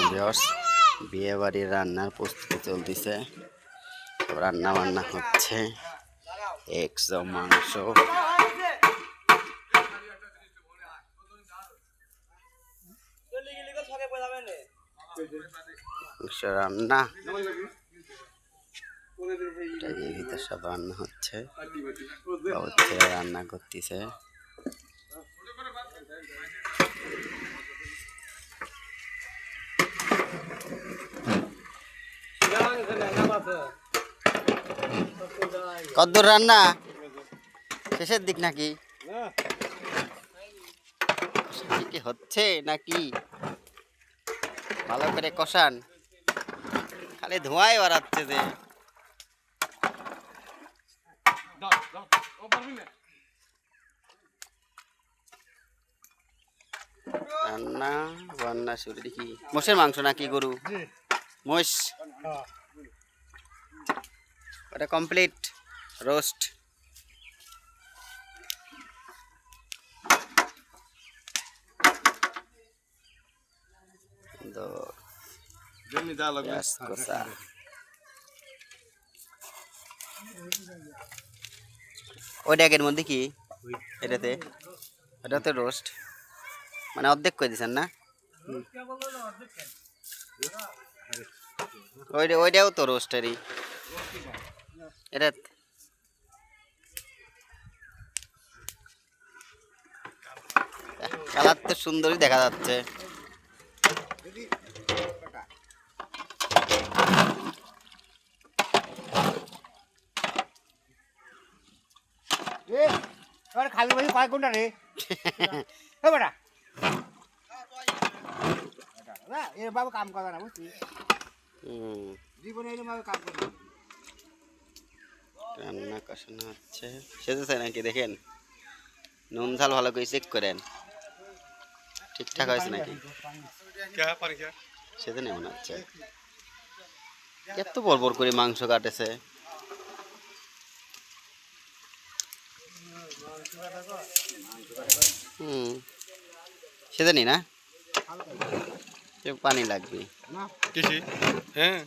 Viewers, বিয়ে বাড়ির রান্নার প্রস্তুতি চলতেছে। রান্না বান্না হচ্ছে, একশো মাংস, রান্না ভিতর সব রান্না হচ্ছে, রান্না করতেছে। কদ্দুর রান্না শেষের দিক নাকি কি হচ্ছে নাকি? ভালো করে কষান, খালি ধোঁয়াই বাড়াচ্ছে যে। রান্না বান্না শুরু দেখি। মোষের মাংস নাকি গরু? মোষ। ওটা কমপ্লিট রোস্ট। ওই ড্যাগের মধ্যে কি এটাতে? এটাতে রোস্ট মানে অর্ধেক করে দিচ্ছেন না? ওইটাও তো রোস্টেরই। এটা কালার তো সুন্দরই দেখা যাচ্ছে। খালি বসে কয় কোনটা রে বেটা এর বাবু কাম করে না বুঝছি। জীবনে এর বাবু কাম করে রান্না কষানো হচ্ছে। সেজেছে নাকি দেখেন, নুন ঝাল ভালো করে চেক করেন, ঠিকঠাক হয়েছে নাকি। সেজে নেই মনে হচ্ছে। এত বড় বড় করে মাংস কাটেছে। সেজে নি না, পানি লাগবে। হ্যাঁ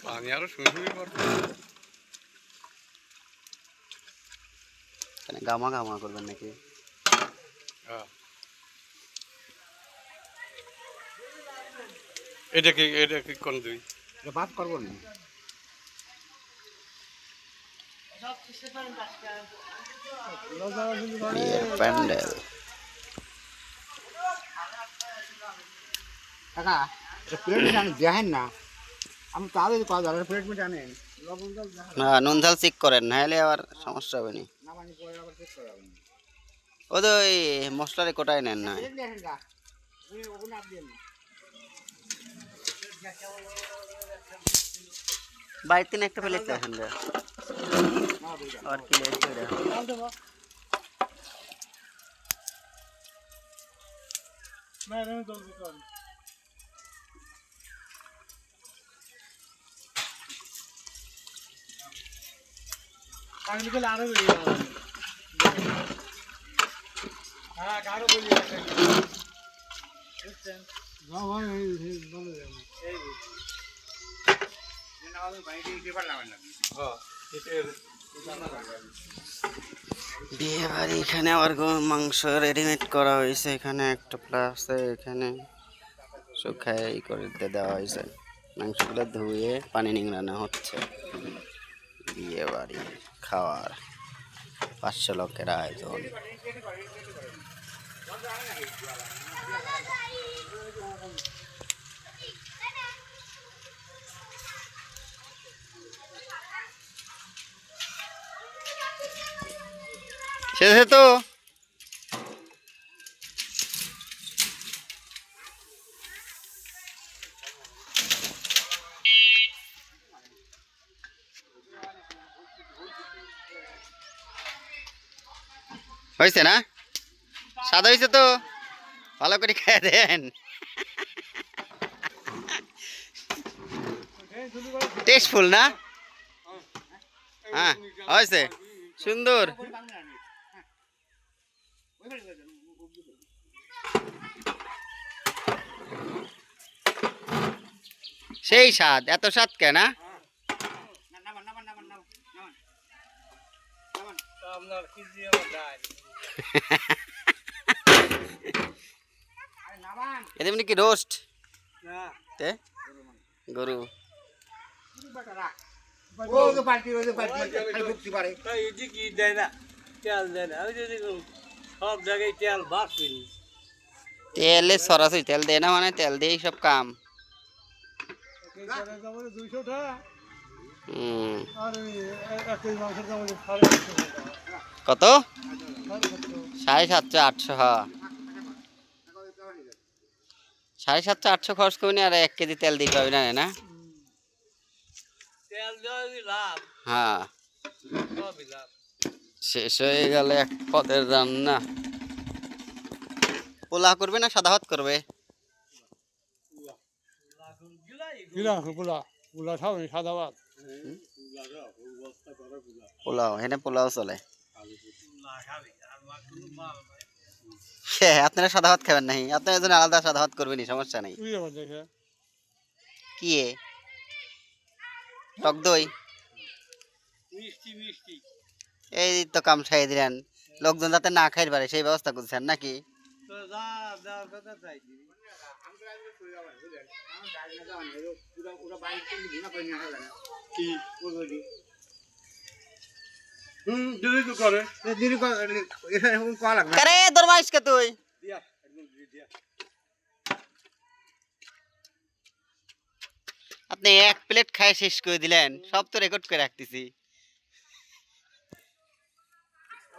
পানি আরো শুনে গামা গামা করবেন নাকি? এটা কি কোন দুই বাদ করবো না। প্যান্ডেল কাকা প্লেট দেখেন না, আমি তাদের প্লেট মিট আনেন না, নুন ঝাল চেক করেন, নাহলে আবার সমস্যা হবে না। ও তো ওই মশলারে কোটায় নেন না। বাড়িতে একটা প্লেট দেখেন আর কি বিয়ে বাড়ি। এখানে আবার মাংস রেডিমেড করা হয়েছে। এখানে একটা প্লাস, এখানে শুকাই করে দেওয়া হয়েছে। মাংসগুলো ধুয়ে পানি নিংড়ানো হচ্ছে। বিয়ে বাড়ি খাওয়ার 500 লোকের আয়োজন। শেষে তো হয়েছে না? স্বাদ হয়েছে তো? ভালো করে খেয়ে দেন। টেস্টফুল না? হ্যাঁ হয়েছে, সুন্দর। ওইখানে। সেই স্বাদ, এত স্বাদ কেন? না নামান নামান নামান নামান নামান নামান আপনার কি দিয়ে আমার ডাল আরে নামান এদের মানে কি রোস্ট? না তে গরু বাটা রাখ ও তো পার্টি খালি ভুক্তি পারে তাই এটি কি দেয় না তেল দেয় না আমি যদি সব জায়গায় তেল বাড়ছি তেলে সরাসরি তেল দেয় না, মানে তেল দিয়েই সব কাম। 200 টাকা হুম, আর এক কেজি মাংসের দাম হলো 750 টাকা কত? 750 800, হ্যাঁ 750 800 খরচ করবি আর 1 কেজি তেল দিতে হবে না, না? তেল দেওয়া লাভ হ্যাঁ, সবই লাভ শেষ হয়ে গেলে এক পদের রান্না। পোলা করবে না সাদা ভাত করবে? কিরা পোলা পোলা খাবেন সাদা ভাত পোলাও, এখানে পোলাও চলে। হ্যাঁ, আপনারা সাদা ভাত খাবেন নাই, আপনার জন্য আলাদা সাদা ভাত করবেনি, সমস্যা নেই। তুই আবার দেখে কি টক দই? মিষ্টি মিষ্টি এই তো কাম খাই দিলেন, লোকজন যাতে না খাইতে পারে সেই ব্যবস্থা করছেন নাকি? তো যা দেওয়ার কথা তাই দিবি কি যদি তো করে দিদি এখানে কয়া লাগবে আরে দরমাইশ কে তুই? দিয়া একদম দিয়া আপনি এক প্লেট খাই শেষ করে দিলেন, সব তো রেকর্ড করে রাখতেছি।